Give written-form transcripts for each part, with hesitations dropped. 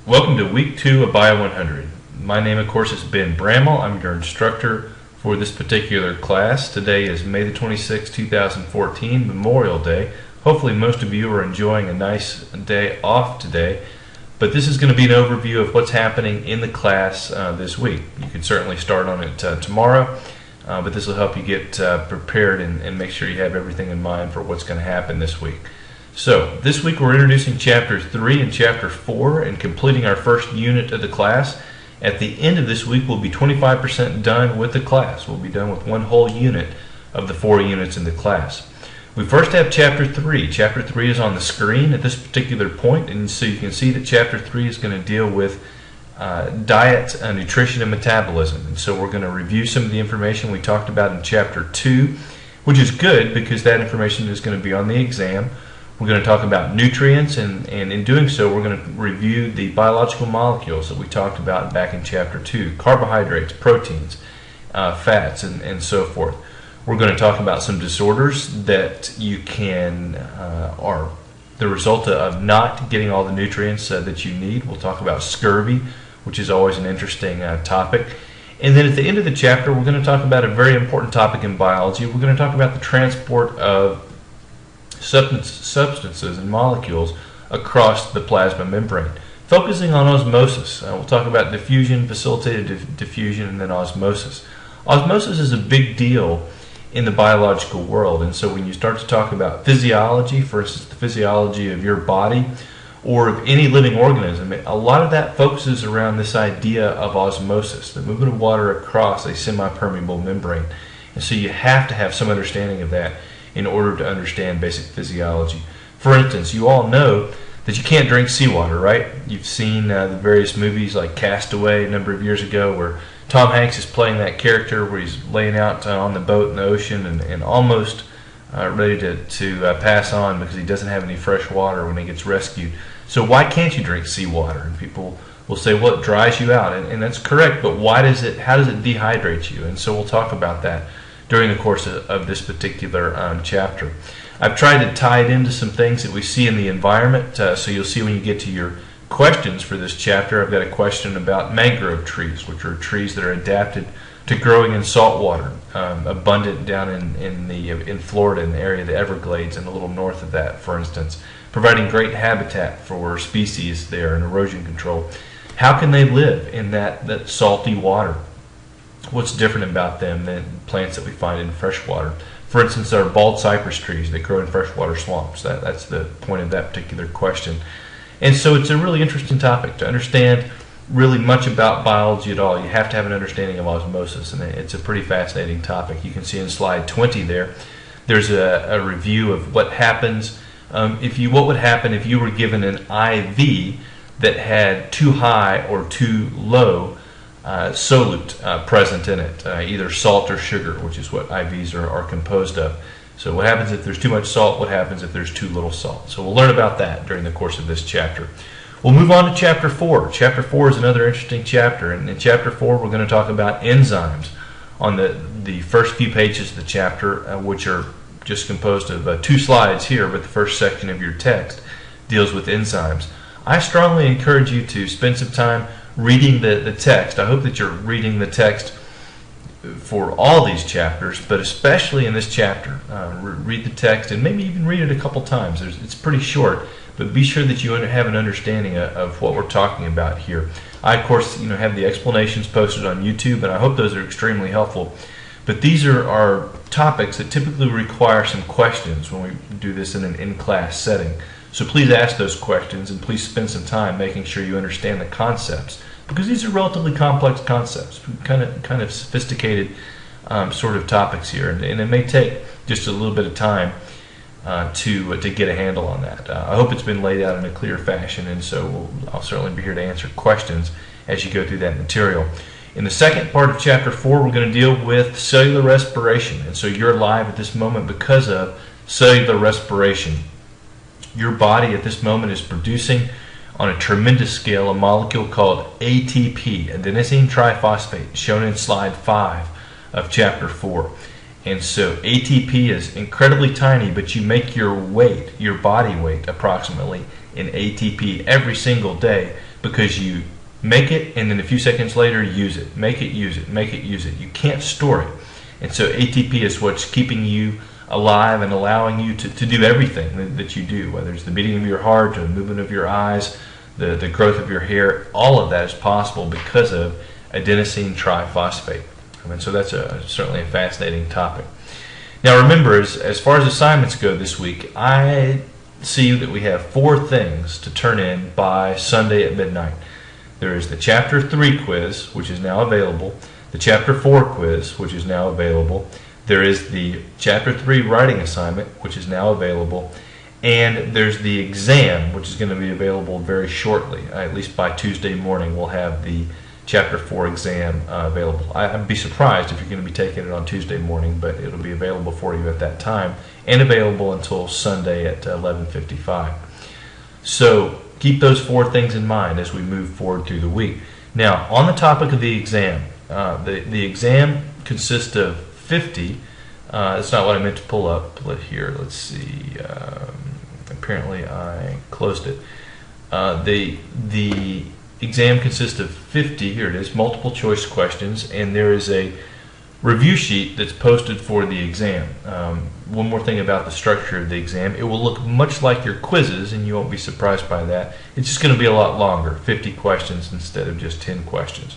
Welcome to week 2 of Bio 100. My name, of course, is Ben Bramall. I'm your instructor for this particular class. Today is May the 26th, 2014, Memorial Day. Hopefully most of you are enjoying a nice day off today, but this is going to be an overview of what's happening in the class this week. You can certainly start on it tomorrow, but this will help you get prepared and make sure you have everything in mind for what's going to happen this week. So, this week we're introducing Chapter 3 and Chapter 4 and completing our first unit of the class. At the end of this week, we'll be 25% done with the class. We'll be done with one whole unit of the 4 units in the class. We first have Chapter 3. Chapter 3 is on the screen at this particular point, and so you can see that Chapter 3 is going to deal with diet, nutrition, and metabolism. And so we're going to review some of the information we talked about in Chapter 2, which is good because that information is going to be on the exam. We're going to talk about nutrients, and in doing so, we're going to review the biological molecules that we talked about back in Chapter 2, carbohydrates, proteins, fats, and so forth. We're going to talk about some disorders that you can are the result of not getting all the nutrients that you need. We'll talk about scurvy, which is always an interesting topic. And then at the end of the chapter, we're going to talk about a very important topic in biology. We're going to talk about the transport of substances and molecules across the plasma membrane, focusing on osmosis. We'll talk about diffusion, facilitated diffusion, and then osmosis. Osmosis is a big deal in the biological world, and so when you start to talk about physiology, for instance, the physiology of your body or of any living organism, a lot of that focuses around this idea of osmosis, the movement of water across a semi-permeable membrane. And so you have to have some understanding of that in order to understand basic physiology. For instance, you all know that you can't drink seawater, right? You've seen the various movies like Castaway a number of years ago where Tom Hanks is playing that character where he's laying out on the boat in the ocean and almost ready to pass on because he doesn't have any fresh water when he gets rescued. So why can't you drink seawater? And people will say, well, it dries you out. And that's correct, but how does it dehydrate you? And so we'll talk about that during the course of this particular chapter. I've tried to tie it into some things that we see in the environment, so you'll see when you get to your questions for this chapter. I've got a question about mangrove trees, which are trees that are adapted to growing in salt water, abundant down in Florida, in the area of the Everglades and a little north of that, for instance, providing great habitat for species there and erosion control. How can they live in that salty water? What's different about them than plants that we find in freshwater? For instance, there are bald cypress trees that grow in freshwater swamps. That's the point of that particular question. And so it's a really interesting topic. To understand really much about biology at all, you have to have an understanding of osmosis, and it's a pretty fascinating topic. You can see in slide 20 there's a review of what happens what would happen if you were given an IV that had too high or too low solute present in it, either salt or sugar, which is what IVs are composed of. So what happens if there's too much salt? What happens if there's too little salt? So we'll learn about that during the course of this chapter. We'll move on to Chapter 4. Chapter 4 is another interesting chapter, and in Chapter 4 we're going to talk about enzymes on the first few pages of the chapter, which are just composed of 2 slides here, but the first section of your text deals with enzymes. I strongly encourage you to spend some time reading the text. I hope that you're reading the text for all these chapters, but especially in this chapter. Read the text and maybe even read it a couple times. It's pretty short, but be sure that you have an understanding of what we're talking about here. I, of course, have the explanations posted on YouTube, and I hope those are extremely helpful. But these are topics that typically require some questions when we do this in an in-class setting. So please ask those questions, and please spend some time making sure you understand the concepts, because these are relatively complex concepts, kind of sophisticated sort of topics here, and it may take just a little bit of time to get a handle on that. I hope it's been laid out in a clear fashion, and so I'll certainly be here to answer questions as you go through that material. In the second part of Chapter 4, we're going to deal with cellular respiration, and so you're alive at this moment because of cellular respiration. Your body at this moment is producing on a tremendous scale a molecule called ATP, adenosine triphosphate, shown in slide 5 of Chapter 4. And so ATP is incredibly tiny, but you make your weight, your body weight approximately, in ATP every single day because you make it and then a few seconds later use it. Make it, use it, make it, use it. You can't store it. And so ATP is what's keeping you alive and allowing you to do everything that you do, whether it's the beating of your heart or the movement of your eyes, the growth of your hair. All of that is possible because of adenosine triphosphate. And so that's certainly a fascinating topic. Now remember, as far as assignments go this week, I see that we have 4 things to turn in by Sunday at midnight. There is the Chapter 3 quiz, which is now available, the Chapter 4 quiz, which is now available, there is the Chapter 3 writing assignment, which is now available, and there's the exam, which is going to be available very shortly. At least by Tuesday morning, we'll have the Chapter 4 exam available. I'd be surprised if you're going to be taking it on Tuesday morning, but it'll be available for you at that time and available until Sunday at 11:55. So keep those 4 things in mind as we move forward through the week. Now, on the topic of the exam, the exam consists of 50. That's not what I meant to pull up here. Let's see. Apparently I closed it. The exam consists of 50, here it is, multiple choice questions, and there is a review sheet that's posted for the exam. One more thing about the structure of the exam, it will look much like your quizzes, and you won't be surprised by that. It's just going to be a lot longer, 50 questions instead of just 10 questions.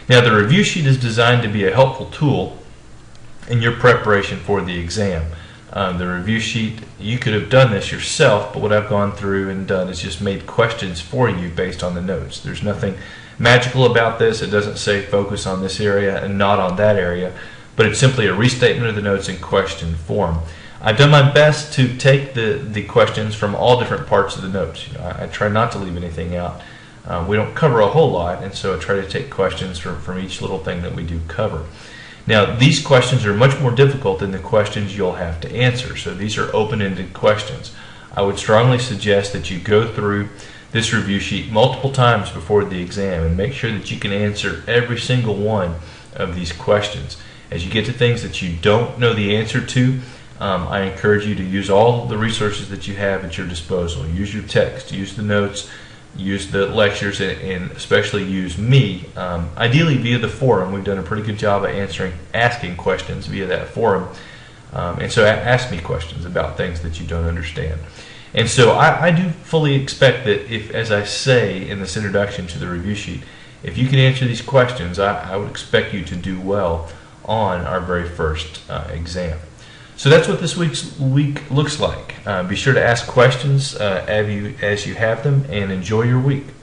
Now the review sheet is designed to be a helpful tool in your preparation for the exam. The review sheet, you could have done this yourself, but what I've gone through and done is just made questions for you based on the notes. There's nothing magical about this. It doesn't say focus on this area and not on that area, but it's simply a restatement of the notes in question form. I've done my best to take the questions from all different parts of the notes. I try not to leave anything out. We don't cover a whole lot, and so I try to take questions from each little thing that we do cover. Now, these questions are much more difficult than the questions you'll have to answer, so these are open-ended questions. I would strongly suggest that you go through this review sheet multiple times before the exam and make sure that you can answer every single one of these questions. As you get to things that you don't know the answer to, I encourage you to use all the resources that you have at your disposal. Use your text, use the notes, use the lectures, and especially use me, ideally via the forum. We've done a pretty good job of asking questions via that forum, and so ask me questions about things that you don't understand. And so I do fully expect that if, as I say in this introduction to the review sheet, if you can answer these questions, I would expect you to do well on our very first exam. So that's what this week looks like. Be sure to ask questions as you have them, and enjoy your week.